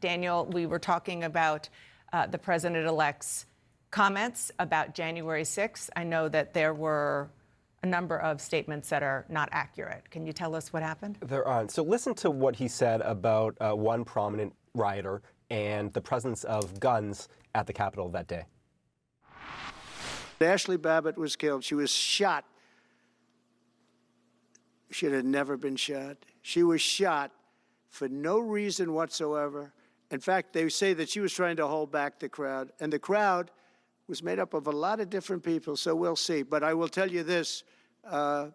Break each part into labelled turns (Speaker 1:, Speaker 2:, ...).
Speaker 1: Daniel, we were talking about the president-elect's comments about January 6th. I know that there were a number of statements that are not accurate. Can you tell us what happened?
Speaker 2: There aren't. So listen to what he said about one prominent rioter and the presence of guns at the Capitol that day.
Speaker 3: Ashley Babbitt was killed. She was shot. She had never been shot. She was shot for no reason whatsoever. In fact, they say that she was trying to hold back the crowd, and the crowd was made up of a lot of different people, so we'll see. But I will tell you this, the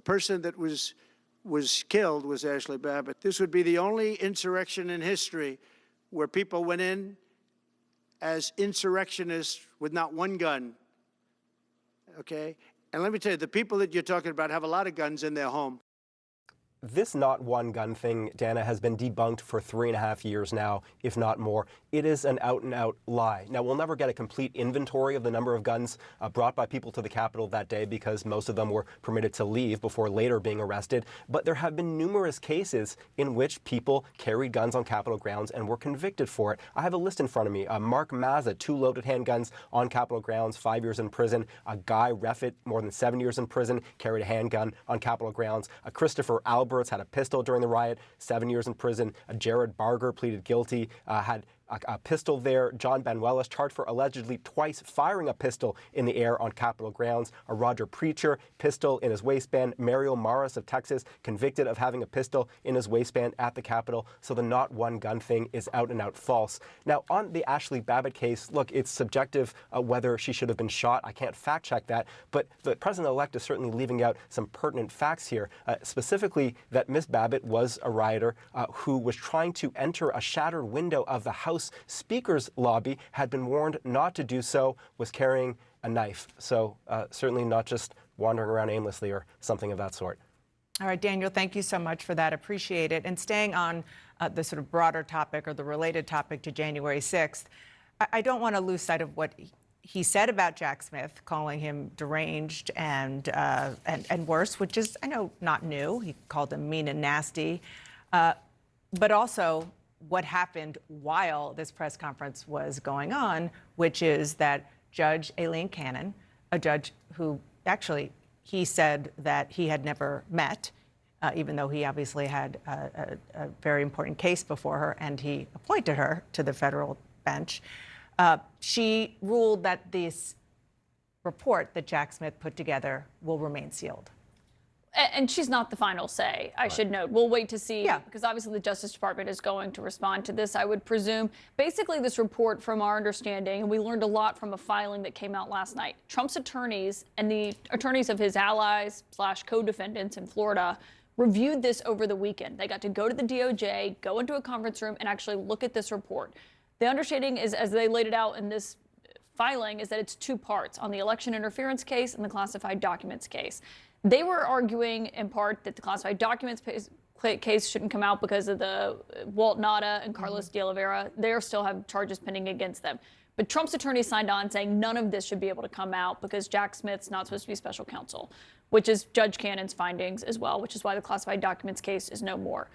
Speaker 3: person that was killed was Ashley Babbitt. This would be the only insurrection in history where people went in as insurrectionists with not one gun, okay? And let me tell you, the people that you're talking about have a lot of guns in their home.
Speaker 2: This not one gun thing, Dana, has been debunked for 3.5 years now, if not more. It is an out-and-out lie. Now, we'll never get a complete inventory of the number of guns brought by people to the Capitol that day because most of them were permitted to leave before later being arrested. But there have been numerous cases in which people carried guns on Capitol grounds and were convicted for it. I have a list in front of me. Mark Mazza, 2 loaded handguns on Capitol grounds, 5 years in prison. Guy Reffitt, more than 7 years in prison, carried a handgun on Capitol grounds. Christopher Alberts had a pistol during the riot, 7 years in prison. Jared Barger pleaded guilty, had a pistol there. John Banuelos charged for allegedly twice firing a pistol in the air on Capitol grounds. A Roger Preacher, pistol in his waistband. Mario Morris of Texas, convicted of having a pistol in his waistband at the Capitol. So the not one gun thing is out and out false. Now, on the Ashley Babbitt case, look, it's subjective whether she should have been shot. I can't fact check that, but the president-elect is certainly leaving out some pertinent facts here, specifically that Ms. Babbitt was a rioter who was trying to enter a shattered window of the House Speaker's lobby, had been warned not to do so, was carrying a knife. So certainly not just wandering around aimlessly or something of that sort.
Speaker 1: All right, Daniel, thank you so much for that. Appreciate it. And staying on the sort of broader topic or the related topic to January 6th, I don't want to lose sight of what he said about Jack Smith, calling him deranged and worse, which is, I know, not new. He called him mean and nasty. But also what happened while this press conference was going on, which is that Judge Aileen Cannon, a judge who actually he said that he had never met, even though he obviously had a very important case before her and he appointed her to the federal bench, she ruled that this report that Jack Smith put together will remain sealed.
Speaker 4: And she's not the final say, I should note. We'll wait to see,
Speaker 1: Yeah.
Speaker 4: because obviously the Justice Department is going to respond to this, I would presume. Basically, this report, from our understanding, and we learned a lot from a filing that came out last night, Trump's attorneys and the attorneys of his allies / co-defendants in Florida reviewed this over the weekend. They got to go to the DOJ, go into a conference room, and actually look at this report. The understanding is, as they laid it out in this filing, is that it's 2 parts, on the election interference case and the classified documents case. They were arguing, in part, that the classified documents case shouldn't come out because of the Walt Nauta and Carlos de Oliveira. They still have charges pending against them. But Trump's attorneys signed on saying none of this should be able to come out because Jack Smith's not supposed to be special counsel, which is Judge Cannon's findings as well, which is why the classified documents case is no more.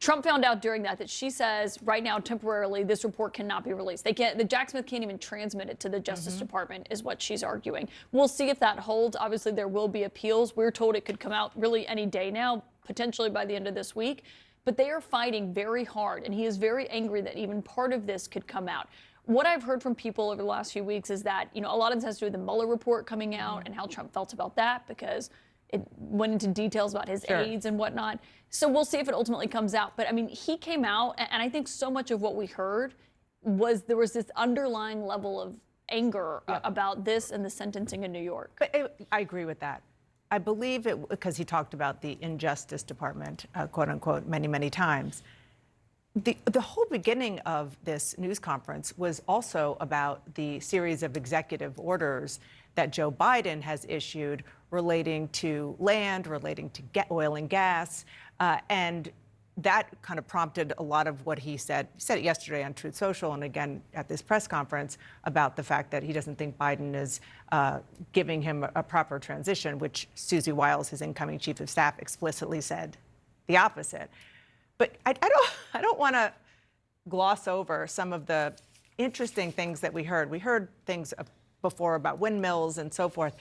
Speaker 4: Trump found out during that she says right now, temporarily, this report cannot be released. The Jack Smith can't even transmit it to the Justice Department, is what she's arguing. We'll see if that holds. Obviously, there will be appeals. We're told it could come out really any day now, potentially by the end of this week. But they are fighting very hard, and he is very angry that even part of this could come out. What I've heard from people over the last few weeks is that, a lot of this has to do with the Mueller report coming out and how Trump felt about that, because it went into details about his aides and whatnot. So we'll see if it ultimately comes out. But I mean, he came out, and I think so much of what we heard was there was this underlying level of anger about this and the sentencing in New York.
Speaker 1: But I agree with that. I believe it because he talked about the Injustice Department, quote unquote, many, many times. The whole beginning of this news conference was also about the series of executive orders that Joe Biden has issued relating to land, relating to oil and gas, and that kind of prompted a lot of what he said. He said it yesterday on Truth Social and again at this press conference about the fact that he doesn't think Biden is giving him a proper transition, which Susie Wiles, his incoming chief of staff, explicitly said the opposite. But I don't want to gloss over some of the interesting things that we heard. We heard things before about windmills and so forth,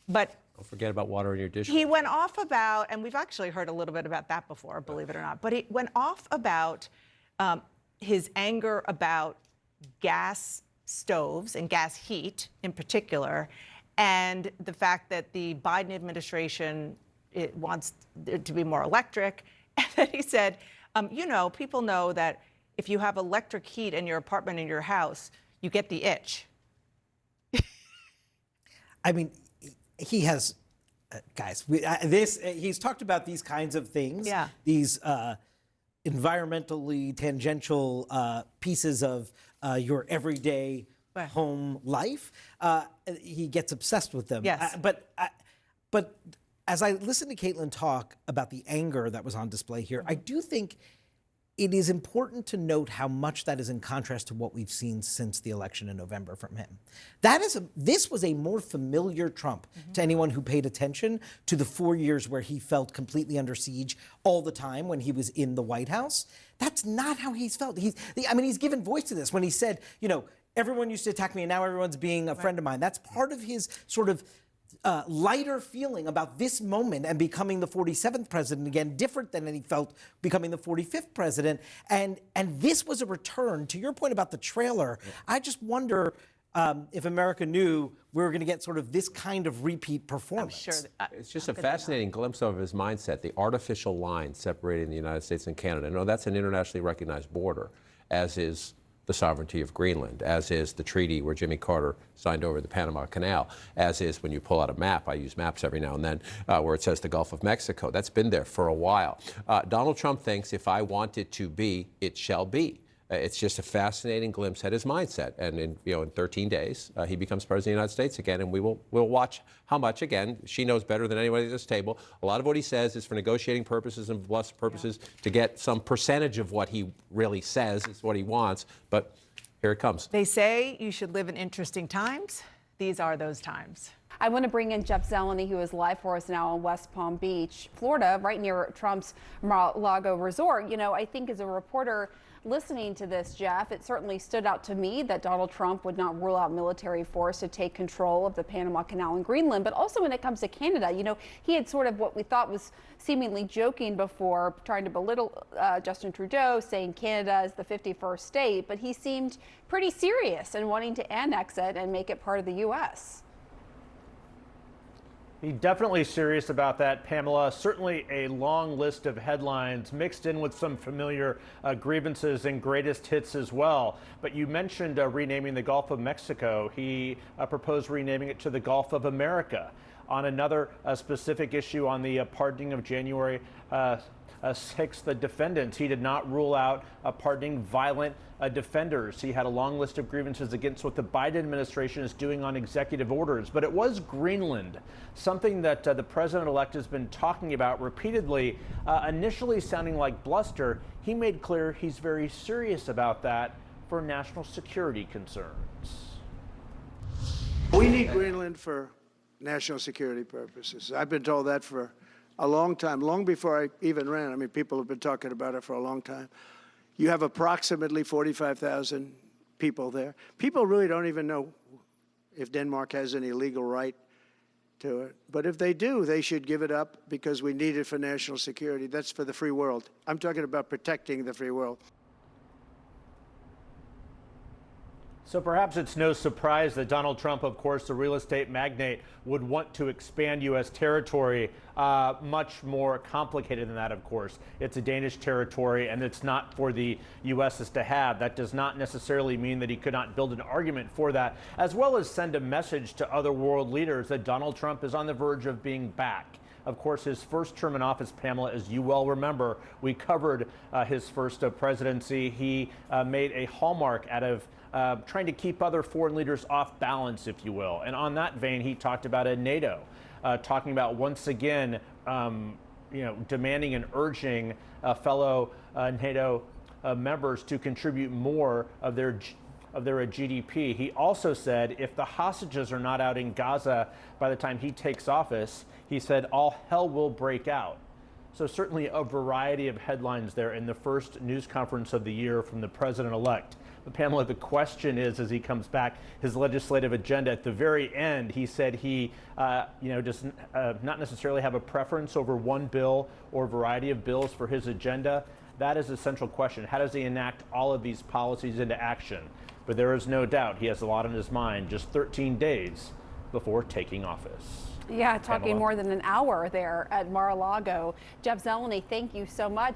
Speaker 1: but
Speaker 5: Don't forget about water in your dish.
Speaker 1: he went off about, and we've actually heard a little bit about that before, believe it or not, but he went off about his anger about gas stoves and gas heat in particular, and the fact that the Biden administration wants it to be more electric. And then he said, people know that if you have electric heat in your apartment, in your house, you get the itch.
Speaker 6: I mean, he has, guys, he's talked about these kinds of things,
Speaker 1: Yeah.
Speaker 6: these environmentally tangential pieces of your everyday
Speaker 1: Right.
Speaker 6: home life. He gets obsessed with them.
Speaker 1: Yes.
Speaker 6: But as I listen to Caitlin talk about the anger that was on display here, I do think it is important to note how much that is in contrast to what we've seen since the election in November from him. This was a more familiar Trump to anyone who paid attention to the 4 years where he felt completely under siege all the time when he was in the White House. That's not how he's felt. He's given voice to this when he said, everyone used to attack me and now everyone's being a friend of mine. That's part of his sort of lighter feeling about this moment and becoming the 47th president again, different than he felt becoming the 45th president. And this was a return to your point about the trailer. I just wonder if America knew we were going to get sort of this kind of repeat performance.
Speaker 1: I'm sure.
Speaker 5: It's just a fascinating glimpse of his mindset, the artificial line separating the United States and Canada. No, that's an internationally recognized border, as is the sovereignty of Greenland, as is the treaty where Jimmy Carter signed over the Panama Canal, as is when you pull out a map, I use maps every now and then, where it says the Gulf of Mexico. That's been there for a while. Donald Trump thinks if I want it to be, it shall be. It's just a fascinating glimpse at his mindset. And in 13 days, he becomes president of the United States again, and we'll watch how much. Again, she knows better than anybody at this table. A lot of what he says is for negotiating purposes and bluff purposes to get some percentage of what he really says is what he wants. But here it comes.
Speaker 1: They say you should live in interesting times. These are those times.
Speaker 7: I want to bring in Jeff Zeleny, who is live for us now in West Palm Beach, Florida, right near Trump's Mar-a-Lago resort. I think as a reporter listening to this, Jeff, it certainly stood out to me that Donald Trump would not rule out military force to take control of the Panama Canal in Greenland. But also when it comes to Canada, he had sort of what we thought was seemingly joking before, trying to belittle Justin Trudeau, saying Canada is the 51st state. But he seemed pretty serious in wanting to annex it and make it part of the U.S.
Speaker 8: He's definitely serious about that, Pamela. Certainly a long list of headlines mixed in with some familiar grievances and greatest hits as well. But you mentioned renaming the Gulf of Mexico. He proposed renaming it to the Gulf of America. On another specific issue on the pardoning of January 6th, the defendants, he did not rule out pardoning violent defenders. He had a long list of grievances against what the Biden administration is doing on executive orders. But it was Greenland, something that the president-elect has been talking about repeatedly, initially sounding like bluster. He made clear he's very serious about that for national security concerns.
Speaker 3: We need Greenland for national security purposes. I've been told that for a long time, long before I even ran. I mean, people have been talking about it for a long time. You have approximately 45,000 people there. People really don't even know if Denmark has any legal right to it. But if they do, they should give it up because we need it for national security. That's for the free world. I'm talking about protecting the free world.
Speaker 8: So perhaps it's no surprise that Donald Trump, of course, the real estate magnate, would want to expand U.S. territory. Much more complicated than that, of course. It's a Danish territory, and it's not for the U.S. to have. That does not necessarily mean that he could not build an argument for that, as well as send a message to other world leaders that Donald Trump is on the verge of being back. Of course, his first term in office, Pamela, as you well remember, we covered his first presidency. He made a hallmark out of trying to keep other foreign leaders off balance, if you will. And on that vein, he talked about NATO, talking about once again, demanding and urging fellow NATO members to contribute more of their GDP. He also said if the hostages are not out in Gaza by the time he takes office, he said all hell will break out. So certainly a variety of headlines there in the first news conference of the year from the president-elect. But Pamela, the question is, as he comes back, his legislative agenda at the very end, he said he, does not necessarily have a preference over one bill or variety of bills for his agenda. That is the central question. How does he enact all of these policies into action? But there is no doubt he has a lot on his mind just 13 days before taking office.
Speaker 7: Yeah, talking
Speaker 8: Pamela.
Speaker 7: more than an hour there at Mar-a-Lago. Jeff Zeleny, thank you so much.